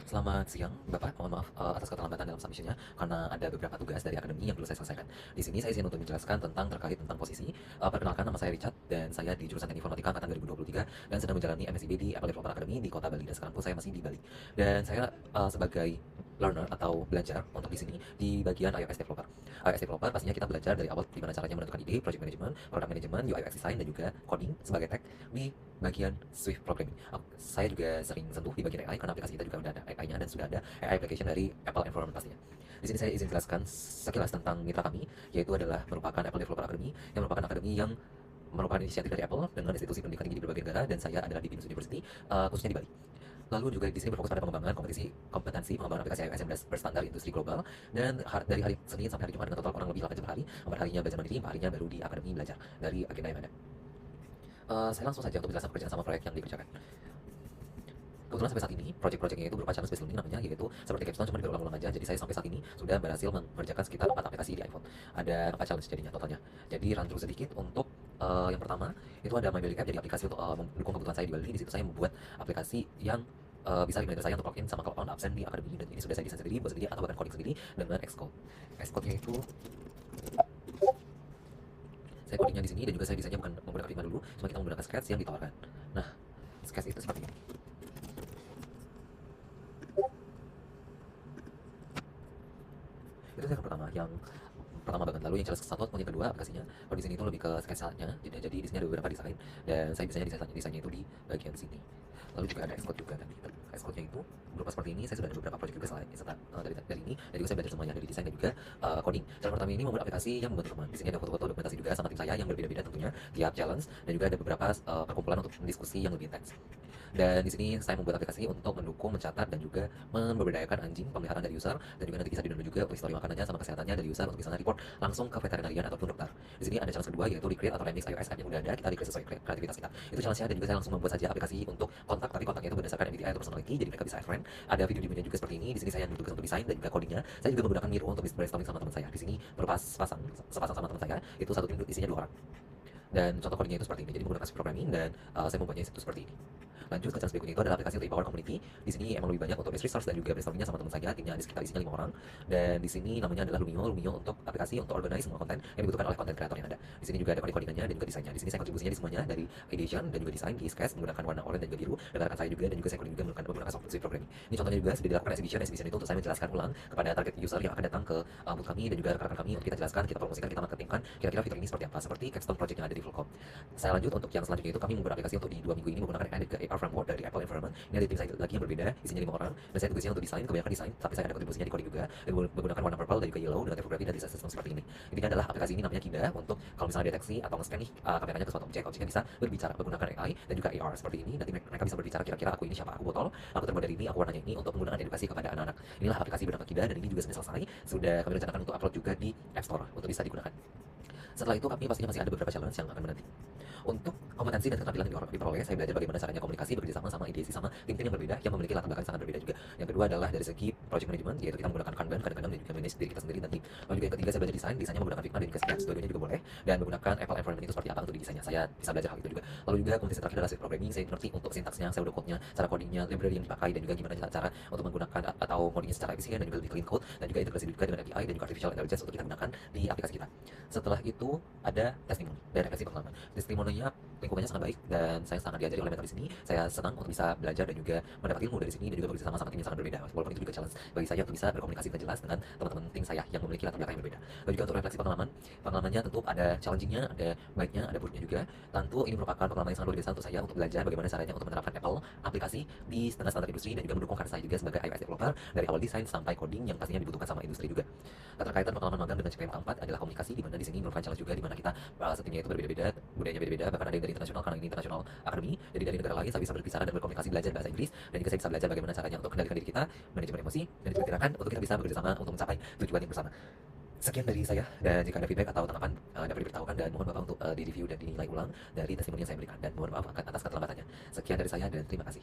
Selamat siang, Bapak. Mohon maaf atas keterlambatan dalam submission-nya karena ada beberapa tugas dari akademi yang perlu saya selesaikan. Di sini saya izin untuk menjelaskan tentang posisi. Perkenalkan, nama saya Richard dan saya di jurusan Teknik Informatika angkatan 2023 dan sedang menjalani MSIB di Apple Developer Academy di Kota Bali, dan sekarang pun saya masih di Bali. Dan saya sebagai learner atau belajar untuk di sini di bagian iOS Developer. iOS Developer pastinya kita belajar dari awal gimana caranya menentukan ide, project management, product management, UI UX design, dan juga coding sebagai tag di bagian Swift programming. Saya juga sering sentuh di bagian AI karena aplikasi kita juga udah ada AI-nya dan sudah ada AI application dari Apple Environment pastinya. Di sini saya izin jelaskan sekilas tentang mitra kami, yaitu adalah merupakan Apple Developer Academy, yang merupakan akademi yang merupakan inisiatif dari Apple dengan institusi pendidikan tinggi di berbagai negara, dan saya adalah di Binus University, khususnya di Bali. Lalu juga di sini berfokus pada pengembangan kompetensi pengembangan aplikasi iOS yang berstandar industri global, dan dari hari Senin sampai hari Jumat dengan total kurang lebih 8 jam per hari. 4 harinya belajar mandiri, 4 harinya baru di akademi belajar dari agenda yang ada. Saya langsung saja untuk menjelaskan pekerjaan sama proyek yang dikerjakan. Kebetulan sampai saat ini, proyek-proyeknya itu berupa challenge based learning namanya, yaitu seperti capstone cuma diulang-ulang aja. Jadi saya sampai saat ini sudah berhasil mengerjakan sekitar 4 aplikasi di iPhone. Ada 4 challenge jadinya totalnya. Jadi run through sedikit untuk yang pertama, itu ada My Bali App, jadi aplikasi untuk mendukung kebutuhan saya di Bali. Di situ saya membuat aplikasi yang bisa reminder saya untuk login sama kalau on absen di akademi, dan ini sudah saya desain sendiri, buat sendiri, atau bahkan coding sendiri dengan Xcode. Xcode-nya itu saya codingnya di sini, dan juga saya desainnya bukan menggunakan Figma dulu, cuma kita menggunakan Sketch yang ditawarkan. Nah, Sketch itu seperti ini. Itu yang pertama banget. Lalu yang challenge satu ataupun yang kedua aplikasinya, kalau di sini itu lebih ke sketsanya. Jadi di sini ada beberapa desain, dan saya biasanya desainnya itu di bagian sini. Lalu juga ada Xcode juga, dan Xcode-nya itu berupa seperti ini. Saya sudah ada beberapa project juga dari ini, dan juga saya belajar semuanya dari desain dan juga coding. Challenge pertama ini membuat aplikasi yang membantu teman. Di sini ada foto-foto dokumentasi juga sama tim saya yang berbeda-beda tentunya tiap challenge, dan juga ada beberapa perkumpulan untuk diskusi yang lebih intens. Dan di sini saya membuat aplikasi untuk mendukung, mencatat, dan juga memberdayakan anjing pemeliharaan dari user, dan juga nanti bisa di-download juga untuk histori makanannya sama kesehatannya dari user untuk bisa report langsung ke veterinarian ataupun dokter. Di sini ada challenge kedua, yaitu recreate atau remix iOS app yang udah ada, kita recreate sesuai kreativitas kita. Itu challenge-nya, dan juga saya langsung membuat saja aplikasi untuk kontak, tapi kontaknya itu berdasarkan MBTI atau personality, jadi mereka bisa add friend. Ada video demonya juga seperti ini. Di sini saya yang bertugas untuk desain dan juga codingnya. Saya juga menggunakan Miro untuk brainstorming sama teman saya. Di sini sepasang sama teman saya, itu satu tim isinya 2 orang. Dan contoh codingnya itu seperti ini, jadi menggunakan script programming, dan saya membuatnya itu seperti ini. Lanjut ke challenge berikutnya, itu adalah aplikasi untuk empower community. Di sini emang lebih banyak untuk base resource dan juga brainstormingnya sama teman saya. Timnya di sekitar isinya 5 orang, dan di sini namanya adalah Lumio untuk aplikasi untuk organize semua konten yang dibutuhkan oleh konten kreator yang ada. Di sini juga ada codingannya dan juga desainnya. Di sini saya kontribusinya di semuanya, dari ideation dan juga desain di Sketch menggunakan warna oranye dan juga biru dengan rekan saya juga, dan juga saya coding juga menggunakan software programming. Ini contohnya juga sudah dilakukan exhibition itu untuk saya menjelaskan ulang kepada target user yang akan datang ke booth kami, dan juga rekan-rekan kami untuk kita jelaskan, kita promosikan, kita marketingkan kira-kira fitur ini seperti apa, seperti capstone project yang ada di Fullcode. Saya lanjut untuk yang selanjutnya, itu kami membuat aplikasi untuk di 2 minggu ini menggunakan AR framework dari Apple Environment. Ini ada tim saya lagi yang berbeda, isinya 5 orang, dan saya tugasnya untuk desain, kebanyakan desain, tapi saya ada kontribusinya di coding juga, dan menggunakan warna purple dan juga yellow dengan typography dan desain sistem seperti ini. Intinya adalah aplikasi ini namanya Kida, untuk kalau misalnya deteksi atau nge-scan nih kameranya ke suatu objeknya bisa berbicara menggunakan AI dan juga AR seperti ini. Nanti mereka bisa berbicara, kira-kira aku ini siapa, aku botol, aku terbuat dari ini, aku warnanya ini, untuk menggunakan edukasi kepada anak-anak. Inilah aplikasi bernama Kida, dan ini juga sudah selesai, sudah kami rencanakan untuk upload juga di App Store untuk bisa digunakan. Setelah itu kami pastinya masih ada beberapa challenge yang akan menanti. Untuk kompetensi dan keterampilan yang diperoleh, saya belajar bagaimana caranya komunikasi, bekerja sama ideasi sama tim-tim yang berbeda, yang memiliki latar belakang sangat berbeda juga. Yang kedua adalah dari segi project management, yaitu kita menggunakan Kanban kadang-kadang, dan juga manage diri kita sendiri dan tim. Lalu juga yang ketiga, saya belajar desainnya menggunakan Figma dan juga Sketch, dua-duanya juga boleh, dan menggunakan Apple Environment itu seperti apa untuk di desainnya. Saya bisa belajar hal itu juga. Lalu juga kompetensi terakhir adalah script programming, saya ngerti untuk sintaksnya, pseudocode-nya, cara codingnya, library yang dipakai, dan juga gimana cara untuk menggunakan atau codingnya secara efisien dan juga lebih clean code, dan juga integrasi juga dengan API dan juga artificial intelligence untuk kita gunakan di aplikasi kita. Setelah itu ada testimoni dan refleksi pengalaman. Testimoninya lingkungannya sangat baik, dan saya sangat diajari oleh mentor di sini. Saya senang untuk bisa belajar dan juga mendapat ilmu dari sini, dan juga bekerja sama tim yang sangat berbeda. Walaupun itu juga challenge bagi saya untuk bisa berkomunikasi dengan jelas dengan teman-teman tim saya yang memiliki latar belakang yang berbeda. Lalu juga untuk refleksi pengalamannya tentu ada challengingnya, ada baiknya, ada buruknya juga. Tentu ini merupakan pengalaman yang sangat luar biasa untuk saya, untuk belajar bagaimana caranya untuk menerapkan Apple aplikasi di setengah standar industri, dan juga mendukung karir saya juga sebagai iOS developer dari awal desain sampai coding yang pastinya dibutuhkan sama industri juga. Keterkaitan pengalaman magang dengan CPM keempat adalah komunikasi, di mana di sini merupakan challenge juga, di mana kita setimnya itu berbeda-beda, budayanya beda-beda, bahkan ada yang dari internasional karena ini internasional academy. Jadi dari negara lain saya bisa berbicara dan berkomunikasi, belajar bahasa Inggris, dan juga saya bisa belajar bagaimana caranya untuk kendalikan diri kita, manajemen emosi, dan juga gerakan untuk kita bisa bekerja sama untuk mencapai tujuan yang bersama. Sekian dari saya, dan jika ada feedback atau tanggapan dapat diberitahukan, dan mohon Bapak untuk di-review dan dinilai ulang dari testimoni yang saya berikan, dan mohon maaf atas keterlambatannya. Sekian dari saya, dan terima kasih.